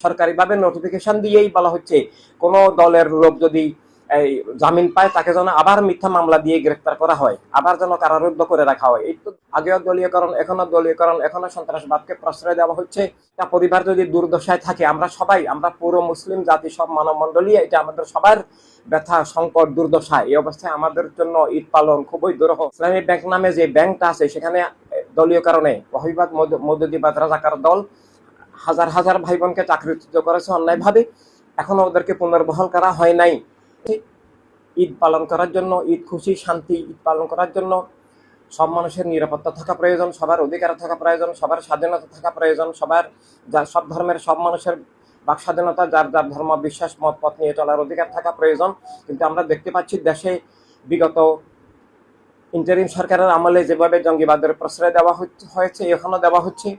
সরকারিভাবে নোটিফিকেশন দিয়েই বলা হচ্ছে কোন দলের লোক যদি এই জামিন পায় তাকে যেন আবার মিথ্যা মামলা দিয়ে গ্রেফতার করা হয়, আবার যেন কারারুদ্ধ করে রাখা হয়। এই তো আগেও দলীয়করণ, এখনো সন্ত্রাসবাদকে প্রশ্রয় দেওয়া হচ্ছে। একটা পরিবার যদি দুর্দশায় থাকে, আমরা পুরো মুসলিম জাতি, সব মানব মন্ডলী, এটা আমাদের সবার ব্যথা, সংকট, দুর্দশা। এই অবস্থায় আমাদের জন্য ঈদ পালন খুবই দুরূহ। ইসলামী ব্যাংক নামে যে ব্যাংকটা আছে, সেখানে দলীয় কারণে ওয়াহিবাদ মৌদুদিবাদ রাজাকার দল হাজার হাজার ভাই বোনকে চাকরিচ্যুত করেছে অন্যায়ভাবে, এখনো ওদেরকে পুনর্বহাল করা হয় নাই। ঈদ পালন করার জন্য, ঈদ খুশি শান্তি ঈদ পালন করার জন্য সব মানুষের নিরাপত্তা থাকা প্রয়োজন, সবার অধিকার থাকা প্রয়োজন, সবার স্বাধীনতা থাকা প্রয়োজন, সব ধর্মের সব মানুষের বাক স্বাধীনতা, যার যার ধর্ম বিশ্বাস মত পথ নিয়ে চলার অধিকার থাকা প্রয়োজন। কিন্তু আমরা দেখতে পাচ্ছি দেশে বিগত ইন্টারিম সরকারের আমলে যেভাবে জঙ্গিবাদের প্রশ্রয় দেওয়া হয়েছে, এখনো দেওয়া হচ্ছে।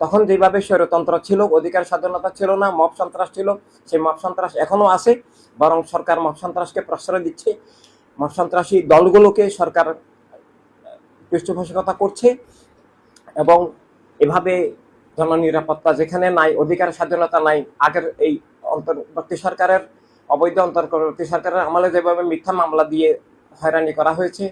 তখন যেভাবে স্বৈরতন্ত্র ছিল, অধিকার স্বাধীনতা ছিল না, মব সন্ত্রাস ছিল, সেই মব সন্ত্রাস এখনো আছে। বরং সরকার মব সন্ত্রাসকে প্রশ্রয় দিচ্ছে, মব সন্ত্রাসী দলগুলোকে সরকার পৃষ্ঠপোষকতা করছে। এবং এভাবে জননিরাপত্তা যেখানে নাই, অধিকার স্বাধীনতা নাই, আগের এই অন্তর্বর্তী সরকারের অবৈধ অন্তর্বর্তী সরকারের আমলে যেভাবে মিথ্যা মামলা দিয়ে হয়রানি করা হয়েছে,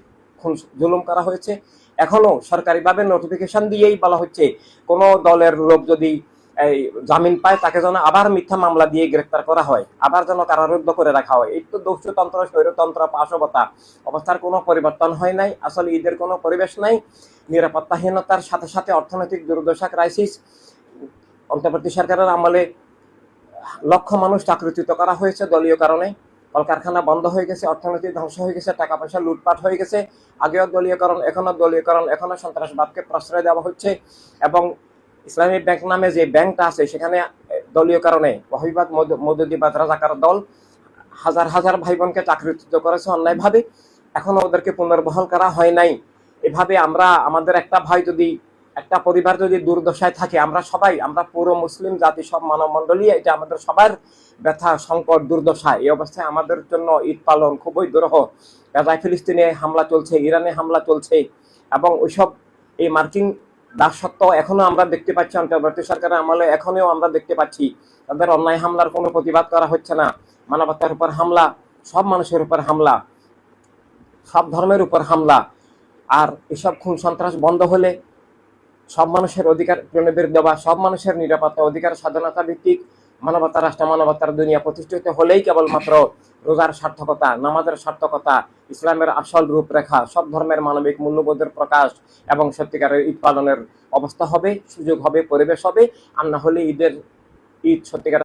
জুলুম করা হয়েছে, এখনো সরকারিভাবে নোটিফিকেশন দিয়েই বলা হচ্ছে কোন দলের লোক যদি এই জামিন পায় তাকে যেন আবার মিথ্যা মামলা দিয়ে গ্রেফতার করা হয়, আবার যেন কারারুদ্ধ করে রাখা হয়। এই তো দস্যুতন্ত্র, স্বৈরতন্ত্র, পাশবতা অবস্থার কোনো পরিবর্তন হয় নাই। আসলে ঈদের কোনো পরিবেশ নাই। নিরাপত্তাহীনতার সাথে সাথে অর্থনৈতিক দুর্দশা, ক্রাইসিস। অন্তর্বর্তী সরকারের আমলে লক্ষ মানুষ চাকরিচ্যুত করা হয়েছে দলীয় কারণে, কলকারখানা বন্ধ হয়ে গেছে, অর্থনীতি ধ্বংস হয়ে গেছে, টাকা পয়সা লুটপাট হয়ে গেছে। আগেও দলীয়করণ, এখনো সন্ত্রাসবাদকে প্রশ্রয় দেওয়া হচ্ছে। এবং ইসলামী ব্যাংক নামে যে ব্যাংকটা আছে, সেখানে দলীয় কারণে ওয়াহিবাদ মৌদুদিবাদ রাজাকার দল হাজার হাজার ভাই বোনকে চাকরিচ্যুত করেছে অন্যায়ভাবে, এখনো ওদেরকে পুনর্বহাল করা হয় নাই। এভাবে আমাদের একটা পরিবার যদি দুর্দশায় থাকে, আমরা পুরো মুসলিম জাতি, সব মানব মন্ডলী, এটা আমাদের সবার ব্যথা, সংকট, দুর্দশা। এই অবস্থায় আমাদের জন্য ঈদ পালন খুবই দুরূহ। গাজায় ফিলিস্তিনে হামলা চলছে, ইরানে হামলা চলছে, এবং ওইসব এই মার্কিন দাসত্ব এখনো আমরা দেখতে পাচ্ছি। অন্তর্বর্তী সরকারের আমলে এখনো আমরা দেখতে পাচ্ছি তাদের অন্যায় হামলার কোনো প্রতিবাদ করা হচ্ছে না। মানবতার উপর হামলা, সব মানুষের উপর হামলা, সব ধর্মের উপর হামলা। আর এসব খুন সন্ত্রাস বন্ধ হলে সব মানুষের অধিকার প্রণবের দেওয়া, সব মানুষের নিরাপত্তা, অধিকার, স্বাধীনতা ভিত্তিক মানবতা রাষ্ট্র, মানবতার দুনিয়া প্রতিষ্ঠিত হলেই কেবলমাত্র রোজার সার্থকতা, নামাজের সার্থকতা, ইসলামের আসল রূপরেখা, সব ধর্মের মানবিক মূল্যবোধের প্রকাশ এবং সত্যিকারের ঈদ পালনের অবস্থা হবে, সুযোগ হবে, পরিবেশ হবে। আর না হলে ঈদ সত্যিকার